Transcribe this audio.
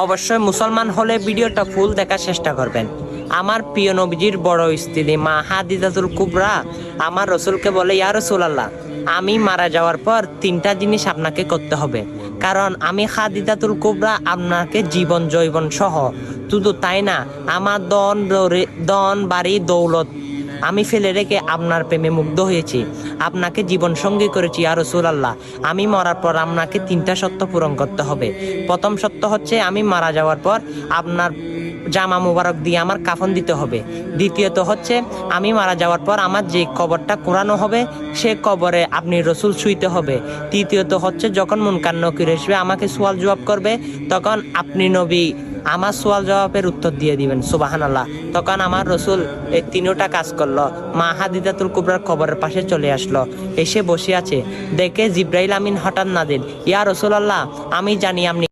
অবশ্যই মুসলমান হলে ভিডিওটা ফুল দেখার চেষ্টা করবেন। আমার প্রিয় নবীজির বড় স্ত্রী মা হাদিজাতুল কুবরা আমার রসুলকে বলে, ইয়া রাসূলুল্লাহ, আমি মারা যাওয়ার পর তিনটা জিনিস আপনাকে করতে হবে, কারণ আমি হাদিজাতুল কুবরা আপনাকে জীবন জৈবন সহ, শুধু তাই না, আমার দন বাড়ি দৌলত আমি ফেলে রেখে আপনার প্রেমে মুগ্ধ হয়েছি, আপনাকে জীবন সঙ্গী করেছি ইয়া রাসূলুল্লাহ। আমি মরার পর আপনাকে তিনটা সত্য পূরণ করতে হবে। প্রথম সত্য হচ্ছে আমি মারা যাওয়ার পর আপনার জামা মুবারক দিয়ে আমার কাফন দিতে হবে। দ্বিতীয়ত হচ্ছে আমি মারা যাওয়ার পর আমার যে কবরটা কোরানো হবে সে কবরে আপনি রসুল শুইতে হবে। তৃতীয়ত হচ্ছে যখন মুনকার নকির আসবে আমাকে সোয়াল জবাব করবে, তখন আপনি নবী আমার সোয়াল জবাবের উত্তর দিয়ে দিবেন, সুবহানাল্লাহ। তখন আমার রসুল এই তিনটা কাজ করলো। মা হাদিজাতুল কুবরার কবরের পাশে চলে আসলো, এসে বসে আছে, দেখে জিব্রাইল আমিন হঠাৎ নাজিল, ইয়া রাসূলুল্লাহ, আমি জানি আপনি